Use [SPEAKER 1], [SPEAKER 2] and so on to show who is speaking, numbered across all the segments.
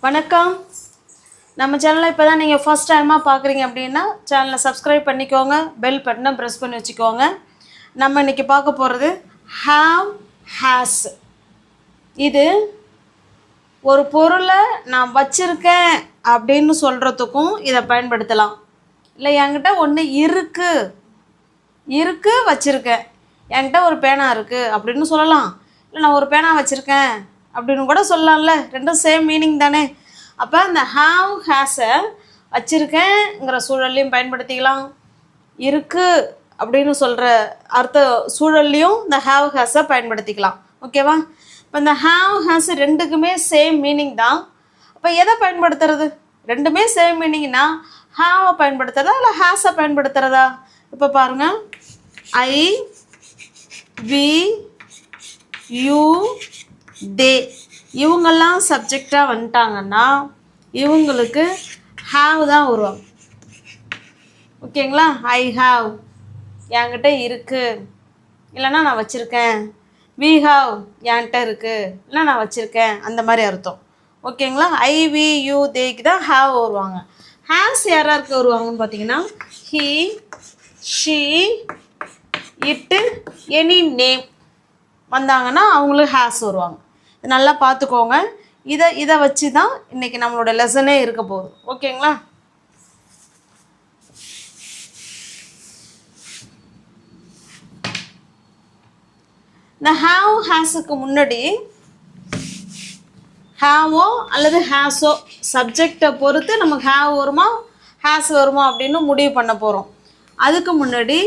[SPEAKER 1] வணக்கம். நம்ம சேனலை இப்போ தான் நீங்கள் ஃபர்ஸ்ட் டைமாக பார்க்குறீங்க அப்படின்னா சேனலை சப்ஸ்கிரைப் பண்ணிக்கோங்க, பெல் பட்டனை ப்ரெஸ் பண்ணி வச்சுக்கோங்க. நம்ம இன்றைக்கி பார்க்க போகிறது ஹாவ் ஹேஸ். இது ஒரு பொருளை நான் வச்சுருக்கேன் அப்படின்னு சொல்கிறதுக்கும் இதை பயன்படுத்தலாம். இல்லை என்கிட்ட ஒன்று இருக்குது வச்சுருக்கேன், என்கிட்ட ஒரு பேனா இருக்குது அப்படின்னு சொல்லலாம். இல்லை நான் ஒரு பேனா வச்சுருக்கேன் அப்படின்னு கூட சொல்லலாம்ல, ரெண்டும் சேம் மீனிங் தானே. அப்போ இந்த ஹாவ் ஹேஸை வச்சுருக்கேங்கிற சூழல்லையும் பயன்படுத்திக்கலாம், இருக்குது அப்படின்னு சொல்கிற அர்த்த சூழல்லையும் இந்த ஹாவ் ஹேஸை பயன்படுத்திக்கலாம். ஓகேவா? இப்போ இந்த ஹாவ் ஹேஸ் ரெண்டுக்குமே சேம் மீனிங் தான். அப்போ எதை பயன்படுத்துறது? ரெண்டுமே சேம் மீனிங்னா ஹாவை பயன்படுத்துறதா இல்லை ஹேஸை பயன்படுத்துகிறதா? இப்போ பாருங்கள், ஐ, வி, யூ, தே இவங்கெல்லாம் சப்ஜெக்டாக வந்துட்டாங்கன்னா இவங்களுக்கு ஹாவ் தான் வருவாங்க. ஓகேங்களா? ஐ ஹாவ் என்கிட்ட இருக்குது, இல்லைன்னா நான் வச்சுருக்கேன். வி ஹாவ் என்கிட்ட இருக்குது, இல்லை நான் வச்சுருக்கேன், அந்த மாதிரி அர்த்தம். ஓகேங்களா? ஐ, வி, யூ, தேக்கு தான் ஹாவ் வருவாங்க. ஹேஸ் யாராருக்கு வருவாங்கன்னு பார்த்தீங்கன்னா ஹீ, ஷீ, இட்டு, எனி நேம் வந்தாங்கன்னா அவங்களுக்கு ஹேஸ் வருவாங்க. நல்லா பார்த்துக்கோங்க. இதை வச்சு தான் இன்றைக்கி நம்மளோட லெசனே இருக்க போகுது. ஓகேங்களா? இந்த ஹாவ் ஹேஸுக்கு முன்னாடி ஹாவோ அல்லது ஹேஸோ சப்ஜெக்டை பொறுத்து நமக்கு ஹாவ் வருமா ஹேஸ் வருமா அப்படின்னு முடிவு பண்ண போகிறோம். அதுக்கு முன்னாடி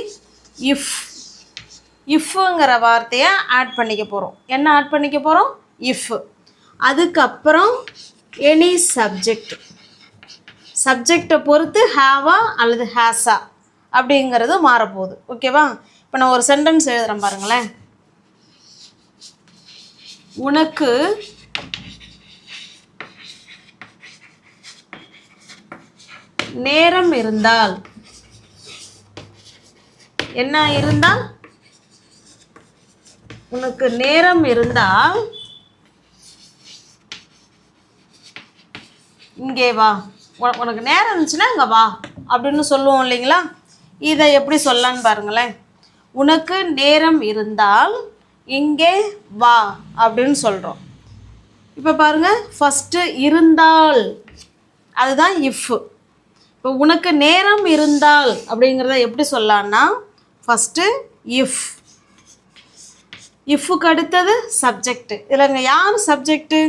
[SPEAKER 1] இஃப்ங்கிற வார்த்தையை ஆட் பண்ணிக்க போகிறோம். என்ன ஆட் பண்ணிக்க போகிறோம்? இஃப். அதுக்கப்புறம் எனி சப்ஜெக்டை பொறுத்து ஹாவா அல்லது ஹேஸா அப்படிங்கிறது மாறப்போகுது. ஓகேவா? இப்போ நான் ஒரு சென்டென்ஸ் எழுதுகிறேன் பாருங்களேன். உனக்கு நேரம் இருந்தால், என்ன இருந்தால்? உனக்கு நேரம் இருந்தால் இங்கே வா. உனக்கு நேரம் இருந்துச்சுன்னா இங்கே வா அப்படின்னு சொல்லுவோம் இல்லைங்களா? இதை எப்படி சொல்லலான்னு பாருங்களேன். உனக்கு நேரம் இருந்தால் இங்கே வா அப்படின்னு சொல்கிறோம். இப்போ பாருங்கள், ஃபஸ்ட்டு இருந்தால் அதுதான் இஃப். இப்போ உனக்கு நேரம் இருந்தால் அப்படிங்கிறத எப்படி சொல்லலான்னா ஃபஸ்ட்டு இஃப்க்கு அடுத்தது சப்ஜெக்டு. இதில் இங்கே யார் சப்ஜெக்டு?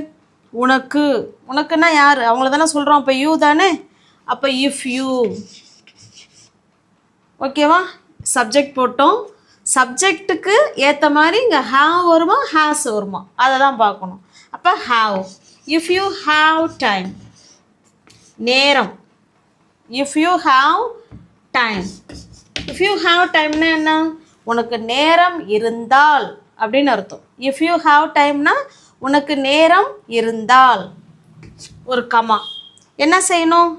[SPEAKER 1] உனக்குன்னா யார்? அவங்கள தானே சொல்கிறோம். அப்போ யூ தானே. அப்போ இஃப் யூ. ஓகேவா? சப்ஜெக்ட் போட்டோம். சப்ஜெக்டுக்கு ஏற்ற மாதிரி இங்கே ஹாவ் வருமா ஹேஸ் வருமா அதை தான் பார்க்கணும். அப்போ have. If you have time, நேரம். If you have time. If you have டைம்னா என்ன? உனக்கு நேரம் இருந்தால் அப்படின்னு அர்த்தம். இஃப் யூ ஹாவ் டைம்னா உனக்கு நேரம் இருந்தால் ஒரு கமா. என்ன செய்யணும்?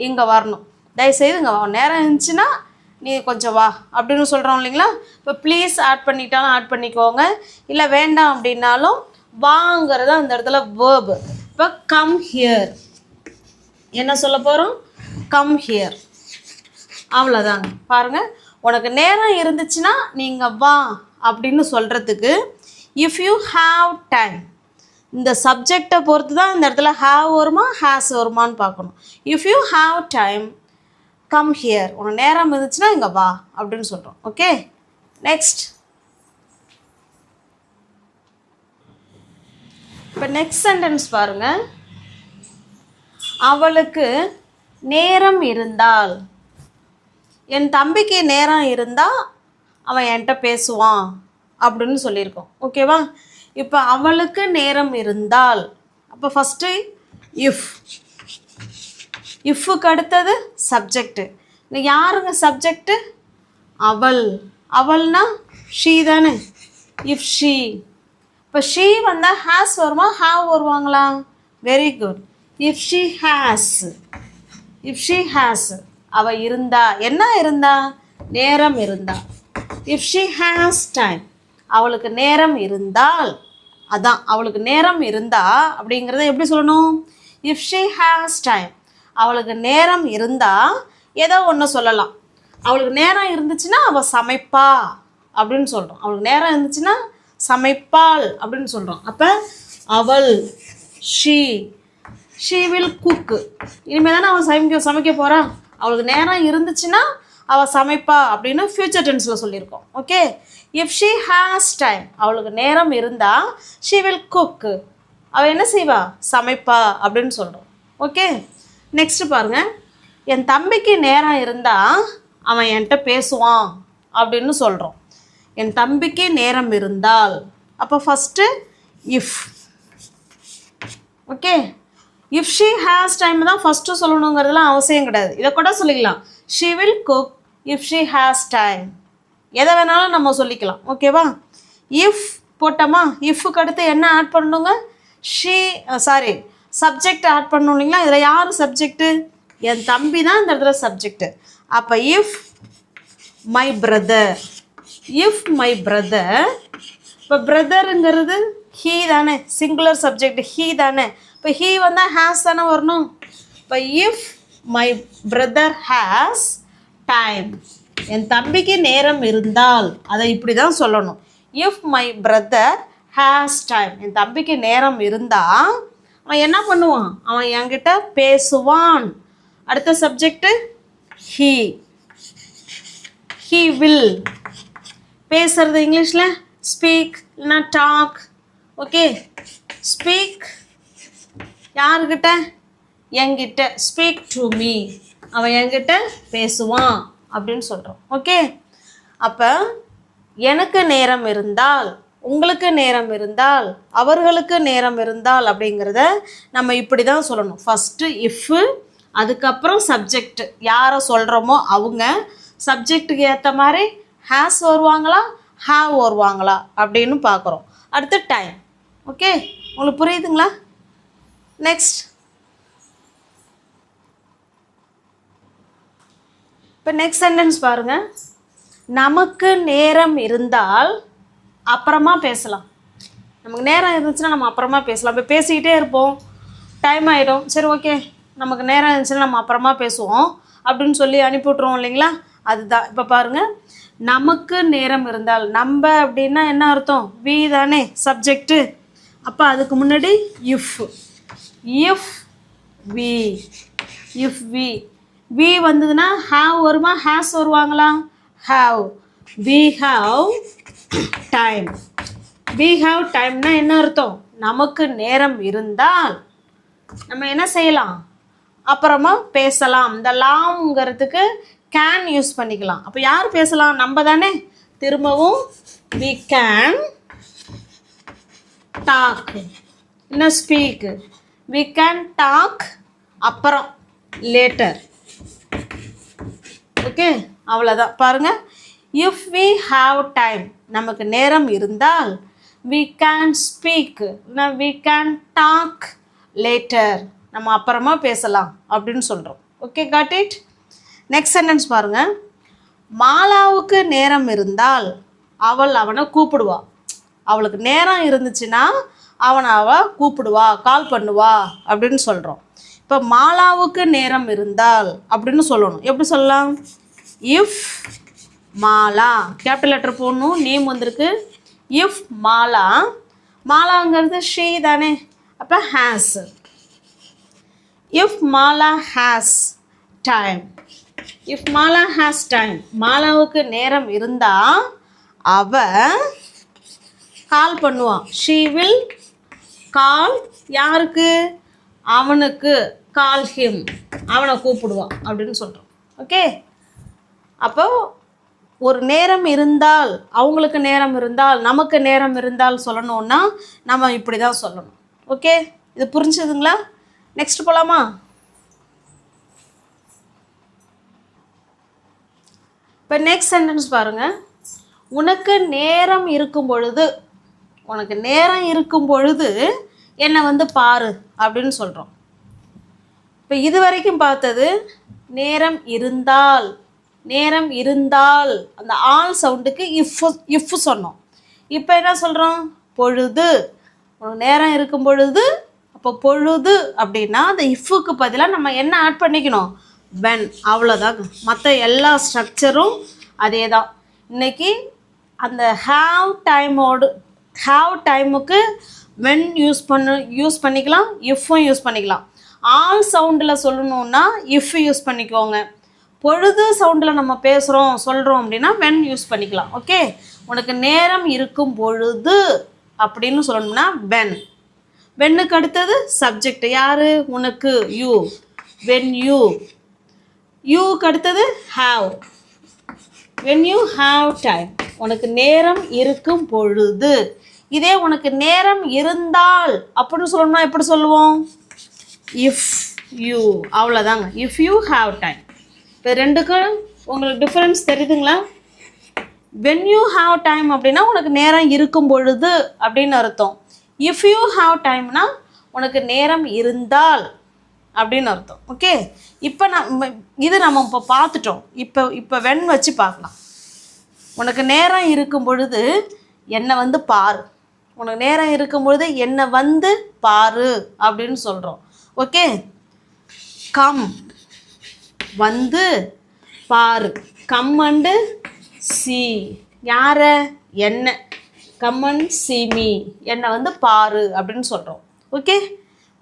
[SPEAKER 1] இங்கே வரணும். தயவுசெய்து இங்கே நேரம் இருந்துச்சுன்னா நீ கொஞ்சம் வா அப்படின்னு சொல்கிறோம் இல்லைங்களா? இப்போ ப்ளீஸ் ஆட் பண்ணிட்டாலும் ஆட் பண்ணிக்கோங்க, இல்லை வேண்டாம் அப்படின்னாலும் வாங்கிறது அந்த இடத்துல வேர்பு. இப்போ கம் ஹியர். என்ன சொல்ல போகிறோம்? Come here. அவ்வளோதாங்க. பாருங்கள், உனக்கு நேரம் இருந்துச்சுன்னா நீங்கள் வா அப்படின்னு சொல்கிறதுக்கு இஃப் யூ ஹாவ் டைம், இந்த சப்ஜெக்டை பொறுத்து தான் இந்த இடத்துல ஹாவ் வருமா ஹேஸ் வருமானு பார்க்கணும். If you have time come here, உனக்கு நேரம் இருந்துச்சுன்னா இங்கே வா அப்படின்னு சொல்கிறோம். Okay, next. இப்போ நெக்ஸ்ட் சென்டென்ஸ் பாருங்கள். அவளுக்கு நேரம் இருந்தால், என் தம்பிக்கு நேரம் இருந்தால் அவன் என்கிட்ட பேசுவான் அப்படின்னு சொல்லியிருக்கோம். ஓகேவா? இப்போ அவளுக்கு நேரம் இருந்தால், அப்போ ஃபஸ்ட்டு இஃப்க்கு அடுத்தது சப்ஜெக்டு. இங்கே யாருங்க சப்ஜெக்டு? அவள்னா ஷீ தானே. If she. இப்போ ஷீ வந்தால் ஹேஸ் வருமா ஹாவ் வருவாங்களா? Very good. If she has, அவள் இருந்தா. என்ன இருந்தா? நேரம் இருந்தா. இஃப் ஷீ ஹேஸ் டைம், அவளுக்கு நேரம் இருந்தால். அதான் அவளுக்கு நேரம் இருந்தா அப்படிங்கிறத எப்படி சொல்லணும்? இஃப் ஷீ ஹேஸ் டைம், அவளுக்கு நேரம் இருந்தால் ஏதோ ஒன்று சொல்லலாம். அவளுக்கு நேரம் இருந்துச்சுன்னா அவள் சமைப்பா அப்படின்னு சொல்கிறோம். அவளுக்கு நேரம் இருந்துச்சுன்னா சமைப்பாள் அப்படின்னு சொல்கிறோம். அப்போ அவள் ஷீ வில் குக்கு. இனிமேல் தானே அவள் சமைக்க போகிறா. அவளுக்கு நேரம் இருந்துச்சுன்னா அவள் சமைப்பா அப்படின்னு ஃப்யூச்சர் டென்ஸில் சொல்லியிருக்கோம். Okay, if she has time, அவளுக்கு நேரம் இருந்தால் ஷீ வில் குக்கு, அவள் என்ன செய்வா, சமைப்பா அப்படின்னு சொல்கிறோம். ஓகே, நெக்ஸ்ட்டு பாருங்கள். என் தம்பிக்கு நேரம் இருந்தால் அவன் என்கிட்ட பேசுவான் அப்படின்னு சொல்கிறோம். என் தம்பிக்கு நேரம் இருந்தால், அப்போ first if. Okay, if she has time தான் ஃபஸ்ட்டு சொல்லணுங்கிறதுலாம் அவசியம் கிடையாது. இதை கூட சொல்லிக்கலாம். She will cook if she has time. எதை வேணாலும் நம்ம சொல்லிக்கலாம். ஓகேவா? இஃப் போட்டோமா, இஃப்க்கு அடுத்து என்ன ஆட் பண்ணணுங்க, சப்ஜெக்ட் ஆட் பண்ணணும் இல்லைங்களா. இதில் யார் சப்ஜெக்டு, என் தம்பி தான் இந்த இடத்துல சப்ஜெக்டு. அப்போ if my brother, if my brother. இப்போ பிரதருங்கிறது ஹீ தானே, சிங்குலர் சப்ஜெக்ட் ஹீ தானே. இப்போ ஹீ வந்தால் ஹேஸ் தானே வரணும். இப்போ if my brother has time, என் தம்பிக்கு நேரம் இருந்தால், அதை இப்படி தான் சொல்லணும். If my brother has time, என் தம்பிக்கு நேரம் இருந்தால் அவன் என்ன பண்ணுவான், அவன் என்கிட்ட பேசுவான். அடுத்த சப்ஜெக்டு ஹீ வில். பேசுறது இங்கிலீஷில் ஸ்பீக் இல்லைனா டாக். ஓகே, ஸ்பீக் யாருக்கிட்ட, என்கிட்ட. ஸ்பீக் டு மீ, அவன் என்கிட்ட பேசுவான் அப்படின்னு சொல்கிறோம். ஓகே, அப்போ எனக்கு நேரம் இருந்தால், உங்களுக்கு நேரம் இருந்தால், அவர்களுக்கு நேரம் இருந்தால் அப்படிங்கிறத நம்ம இப்படி தான் சொல்லணும். ஃபஸ்ட்டு இஃப்பு, அதுக்கப்புறம் சப்ஜெக்ட் யாரை சொல்கிறோமோ அவங்க, சப்ஜெக்ட்டுக்கு ஏற்ற மாதிரி ஹேஸ் வருவாங்களா ஹேவ் வருவாங்களா அப்படின்னு பார்க்குறோம். அடுத்து டைம். ஓகே, உங்களுக்கு புரியுதுங்களா? நெக்ஸ்ட், இப்போ நெக்ஸ்ட் சென்டென்ஸ் பாருங்கள். நமக்கு நேரம் இருந்தால் அப்புறமா பேசலாம். நமக்கு நேரம் இருந்துச்சுன்னா நம்ம அப்புறமா பேசலாம். இப்போ பேசிக்கிட்டே இருப்போம், டைம் ஆகிடும், சரி ஓகே நமக்கு நேரம் இருந்துச்சுன்னா நம்ம அப்புறமா பேசுவோம் அப்படின்னு சொல்லி அனுப்பிவிட்ருவோம் இல்லைங்களா. அதுதான் இப்போ பாருங்கள். நமக்கு நேரம் இருந்தால், நம்ம அப்படின்னா என்ன அர்த்தம், வி தானே சப்ஜெக்டு. அப்போ அதுக்கு முன்னாடி இஃப் வி வந்ததுன்னா ஹாவ் வருமா ஹேஸ் வருவாங்களா, ஹாவ். வி ஹாவ் டைம்னா என்ன அர்த்தம், நமக்கு நேரம் இருந்தால் நம்ம என்ன செய்யலாம், அப்புறமா பேசலாம். இந்த லாம்ங்கிறதுக்கு கேன் யூஸ் பண்ணிக்கலாம். அப்போ யார் பேசலாம், நம்ம தானே. திரும்பவும் வி கேன் டாக், இன்னும் ஸ்பீக். வி கேன் டாக், அப்புறம் லேட்டர். ஓகே, அவ்வளோதான். பாருங்கள், இஃப் வி ஹாவ் டைம், நமக்கு நேரம் இருந்தால், we can speak, we can talk later, நம்ம அப்புறமா பேசலாம் அப்படின்னு சொல்கிறோம். Okay, got it. Next sentence பாருங்கள். மாலாவுக்கு நேரம் இருந்தால் அவனை கூப்பிடுவா. அவளுக்கு நேரம் இருந்துச்சுன்னா அவள் கூப்பிடுவா, கால் பண்ணுவா அப்படின்னு சொல்கிறோம். இப்போ மாலாவுக்கு நேரம் இருந்தால் அப்படின்னு சொல்லணும். எப்படி சொல்லலாம், இஃப் மாலா, கேபிட்டல் லெட்டர் போடணும், நேம் வந்திருக்கு. இஃப் மாலாங்கிறது ஷீ தானே, அப்போ has. If Mala has time, மாலாவுக்கு நேரம் இருந்தால் அவ கால் பண்ணுவான். ஷீ வில் கால், யாருக்கு, அவனுக்கு. கால் ஹிம், அவனை கூப்பிடுவான் அப்படின்னு சொல்கிறோம். ஓகே, அப்போ ஒரு நேரம் இருந்தால், அவங்களுக்கு நேரம் இருந்தால், நமக்கு நேரம் இருந்தால் சொல்லணும்னா நம்ம இப்படி தான் சொல்லணும். ஓகே, இது புரிஞ்சுதுங்களா? நெக்ஸ்ட் போகலாமா? இப்போ நெக்ஸ்ட் சென்டென்ஸ் பாருங்கள். உனக்கு நேரம் இருக்கும் பொழுது என்னை வந்து பாரு அப்படின்னு சொல்கிறோம். இப்போ இது வரைக்கும் பார்த்தது நேரம் இருந்தால் அந்த ஆல் சவுண்டுக்கு இஃப் சொன்னோம். இப்போ என்ன சொல்கிறோம், பொழுது. உனக்கு நேரம் இருக்கும் பொழுது அப்போ பொழுது அப்படின்னா அந்த இஃப்க்கு பதிலாக நம்ம என்ன ஆட் பண்ணிக்கணும், வென். அவ்வளோதாங்க. மற்ற எல்லா ஸ்ட்ரக்சரும் அதே தான். இன்றைக்கி அந்த ஹாவ் டைமுக்கு வென் யூஸ் பண்ணிக்கலாம், இஃப்பும் யூஸ் பண்ணிக்கலாம். ஆல் சவுண்டில் சொல்லணுன்னா இஃப் யூஸ் பண்ணிக்கோங்க. பொழுது சவுண்டில் நம்ம சொல்கிறோம் அப்படின்னா வென் யூஸ் பண்ணிக்கலாம். ஓகே, உனக்கு நேரம் இருக்கும் பொழுது அப்படின்னு சொல்லணும்னா வென். வென்னுக்கு அடுத்தது சப்ஜெக்ட் யார், உனக்கு, யூ. வென் யூக்கு அடுத்தது have. When you have time, உனக்கு நேரம் இருக்கும் பொழுது. இதே உனக்கு நேரம் இருந்தால் அப்படின்னு சொல்லணும்னா எப்படி சொல்லுவோம், இஃப் யூ. அவ்வளோதாங்க, இஃப் யூ ஹாவ் டைம். இப்போ ரெண்டுக்கும் உங்களுக்கு டிஃப்ரென்ஸ் தெரியுதுங்களா? வென் யூ ஹாவ் டைம் அப்படின்னா உனக்கு நேரம் இருக்கும் பொழுது அப்படின்னு அர்த்தம். இஃப் யூ ஹாவ் டைம்னா உனக்கு நேரம் இருந்தால் அப்படின்னு அர்த்தம். ஓகே, இப்போ நம்ம இப்போ பார்த்துட்டோம். இப்போ வென் வச்சு பார்க்கலாம். உனக்கு நேரம் இருக்கும் பொழுது என்னை வந்து பாரு, உனக்கு நேரம் இருக்கும் பொழுது என்னை வந்து பாரு அப்படின்னு சொல்கிறோம். ஓகே, கம் வந்து பாரு. கம் அண்டு சி, யார, என்ன. கம் அண்ட் சி மீ, என்னை வந்து பாரு அப்படின்னு சொல்கிறோம். Okay,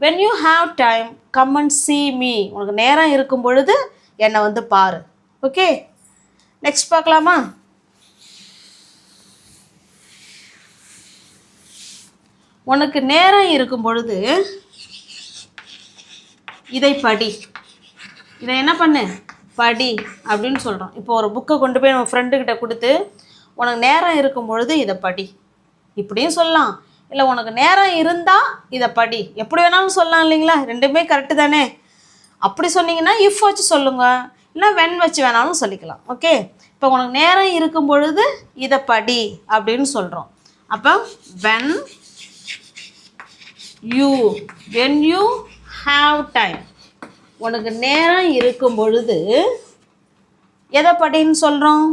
[SPEAKER 1] when you have time come and C me, உனக்கு நேரம் இருக்கும் பொழுது என்னை வந்து பாரு. ஓகே, நெக்ஸ்ட் பார்க்கலாமா? உனக்கு நேரம் இருக்கும் பொழுது இதை படி, இதை என்ன பண்ணு, படி அப்படின்னு சொல்கிறோம். இப்போ ஒரு புக்கை கொண்டு போய் நம்ம ஃப்ரெண்டுக்கிட்ட கொடுத்து உனக்கு நேரம் இருக்கும் பொழுது இதை படி இப்படியும் சொல்லலாம். இல்லை உனக்கு நேரம் இருந்தால் இதை படி, எப்படி வேணாலும் சொல்லலாம் இல்லைங்களா? ரெண்டுமே கரெக்டு தானே? அப்படி சொன்னீங்கன்னா இஃப் வச்சு சொல்லுங்கள், இல்லை வென் வச்சு வேணாலும் சொல்லிக்கலாம். ஓகே, இப்போ உனக்கு நேரம் இருக்கும் பொழுது இதை படி அப்படின்னு சொல்கிறோம். அப்போ வென் யூ ஹாவ் டைம், உனக்கு நேரம் இருக்கும் பொழுது எதை படின்னு சொல்கிறோம்,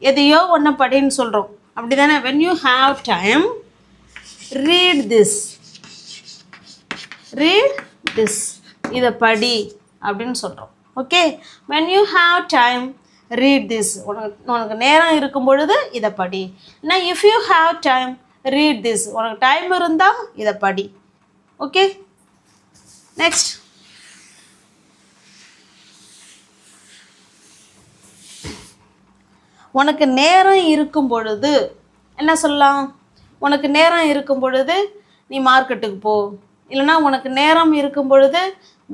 [SPEAKER 1] எதையோ ஒன்று படின்னு சொல்கிறோம். அப்படி தானே? When you have time read this, இதை படி அப்படின்னு சொல்கிறோம். Okay, when you have time read this, உனக்கு நேரம் இருக்கும் பொழுது இதை படி. இல்லை if you have time read this, உனக்கு டைம் இருந்தால் இதை படி. Okay, next. உனக்கு நேரம் இருக்கும் பொழுது என்ன சொல்லலாம், உனக்கு நேரம் இருக்கும் பொழுது நீ மார்க்கெட்டுக்கு போ, இல்லைனா உனக்கு நேரம் இருக்கும் பொழுது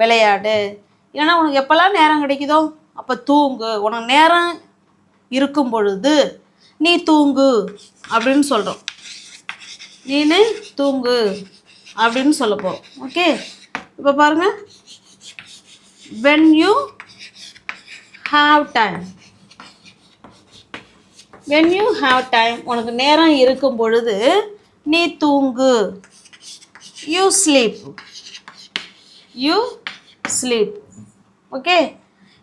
[SPEAKER 1] விளையாடு, இல்லைனா உனக்கு எப்போல்லாம் நேரம் கிடைக்குதோ அப்போ தூங்கு. உனக்கு நேரம் இருக்கும் பொழுது நீ தூங்கு அப்படின்னு சொல்கிறோம். நீனு தூங்கு அப்படின்னு சொல்ல போகிறோம். ஓகே, இப்போ பாருங்கள், when you have time, when you have time, உனக்கு நேரம் இருக்கும் பொழுது நீ தூங்கு. you sleep. ஓகே,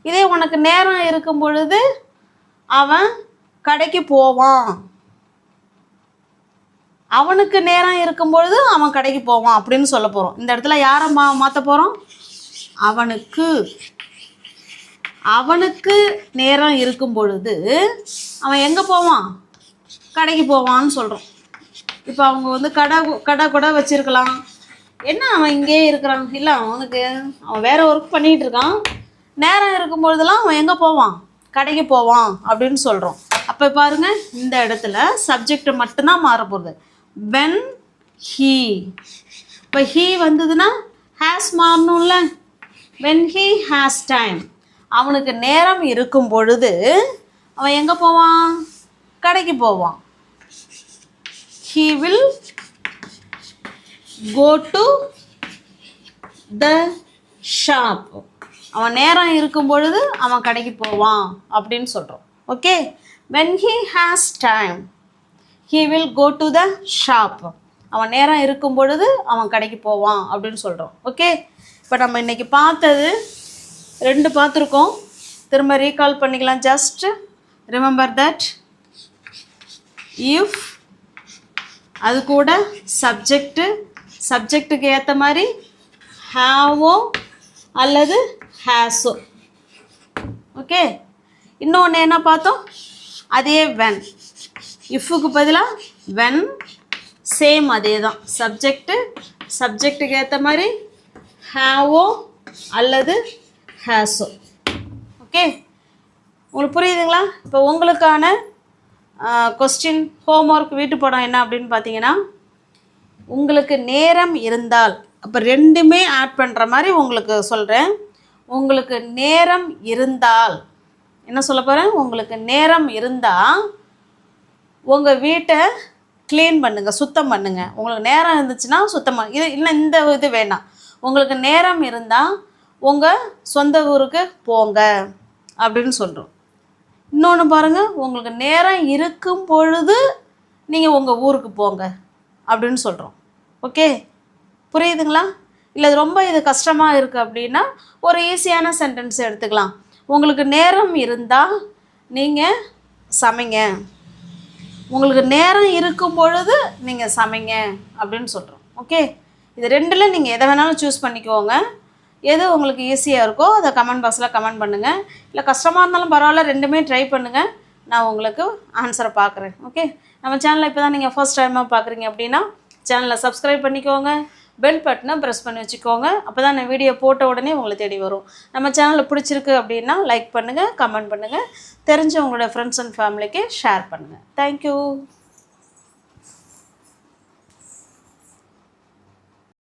[SPEAKER 1] இதே உனக்கு நேரம் இருக்கும் பொழுது அவன் கடைக்கு போவான், அவனுக்கு நேரம் இருக்கும் பொழுது அவன் கடைக்கு போவான் அப்படின்னு சொல்ல போகிறோம். இந்த இடத்துல யாரை மாற்ற போகிறோம், அவனுக்கு நேரம் இருக்கும் பொழுது அவன் எங்கே போவான், கடைக்கு போவான்னு சொல்கிறோம். இப்போ அவங்க வந்து கடை கூட வச்சுருக்கலாம், என்ன அவன் இங்கே இருக்கிறான், இல்லை அவன் வேறு ஒர்க் பண்ணிகிட்டு இருக்கான், நேரம் இருக்கும் பொழுதெல்லாம் அவன் எங்கே போவான், கடைக்கு போவான் அப்படின்னு சொல்கிறோம். அப்போ பாருங்கள், இந்த இடத்துல சப்ஜெக்ட் மட்டும்தான் மாற போகுது. வென் ஹீ, இப்போ ஹீ வந்ததுன்னா ஹேஸ் மாறணும்ல. வென் ஹீ ஹேஸ் டைம், அவனுக்கு நேரம் இருக்கும் பொழுது அவன் எங்கே போவான், கடைக்கு போவான். He will go to the shop, அவன் நேரம் இருக்கும் பொழுது அவன் கடைக்கு போவான் அப்படின்னு சொல்கிறோம். Okay, when he has time he will go to the shop, அவன் நேரம் இருக்கும் பொழுது அவன் கடைக்கு போவான் அப்படின்னு சொல்கிறோம். ஓகே, இப்போ நம்ம இன்றைக்கி பார்த்தது 2 பார்த்துருக்கோம், திரும்ப ரீகால் பண்ணிக்கலாம். ஜஸ்ட் ரிமெம்பர் தட் இஃப், அது கூட சப்ஜெக்ட்டுக்கு ஏற்ற மாதிரி ஹாவோ அல்லது ஹேஸோ. ஓகே, இன்னொன்று என்ன பார்த்தோம்? அதே வென், இஃப்க்கு பதிலாக வென், சேம் அதே தான். சப்ஜெக்ட்டுக்கு ஏற்ற மாதிரி ஹாவோ அல்லது ஹேஸோ. ஓகே, உங்களுக்கு புரியுதுங்களா? இப்போ உங்களுக்கான கொஸ்டின் ஹோம்ஒர்க் வீட்டு பாடம் என்ன அப்படின்னு பார்த்தீங்கன்னா, உங்களுக்கு நேரம் இருந்தால், அப்போ ரெண்டுமே ஆட் பண்ணுற மாதிரி உங்களுக்கு சொல்கிறேன். உங்களுக்கு நேரம் இருந்தால் என்ன சொல்ல போகிறேன்? உங்களுக்கு நேரம் இருந்தால் உங்கள் வீட்டை க்ளீன் பண்ணுங்கள், சுத்தம் பண்ணுங்கள். உங்களுக்கு நேரம் இருந்துச்சுன்னா சுத்தம் இது இன்னும் இந்த இது வேணாம். உங்களுக்கு நேரம் இருந்தால் உங்கள் சொந்த ஊருக்கு போங்க அப்படின்னு சொல்கிறோம். இன்னொன்று பாருங்கள், உங்களுக்கு நேரம் இருக்கும் பொழுது நீங்கள் உங்கள் ஊருக்கு போங்க அப்படின்னு சொல்கிறோம். ஓகே, புரியுதுங்களா? இல்லை ரொம்ப இது கஷ்டமாக இருக்குது அப்படின்னா ஒரு ஈஸியான சென்டென்ஸ் எடுத்துக்கலாம். உங்களுக்கு நேரம் இருந்தால் நீங்கள் சமைங்க, உங்களுக்கு நேரம் இருக்கும் பொழுது நீங்கள் சமைங்க அப்படின்னு சொல்கிறோம். ஓகே, இது ரெண்டில் நீங்கள் எதை வேணாலும் சூஸ் பண்ணிக்கோங்க. எது உங்களுக்கு ஈஸியாக இருக்கோ அதை கமெண்ட் பாக்ஸில் கமெண்ட் பண்ணுங்கள். இல்லை கஷ்டமாக இருந்தாலும் பரவாயில்ல, ரெண்டுமே ட்ரை பண்ணுங்கள். நான் உங்களுக்கு ஆன்சரை பார்க்குறேன். ஓகே, நம்ம சேனலை இப்போ தான் நீங்கள் ஃபர்ஸ்ட் டைமாக பார்க்குறீங்க அப்படின்னா சேனலை சப்ஸ்கிரைப் பண்ணிக்கோங்க, பெல் பட்டனை ப்ரெஸ் பண்ணி வச்சுக்கோங்க. அப்போ தான் நான் வீடியோ போட்ட உடனே உங்களை தேடி வரும். நம்ம சேனலில் பிடிச்சிருக்கு அப்படின்னா லைக் பண்ணுங்கள், கமெண்ட் பண்ணுங்கள், தெரிஞ்ச உங்களோட ஃப்ரெண்ட்ஸ் அண்ட் ஃபேமிலிக்கு ஷேர் பண்ணுங்கள். தேங்க்யூ.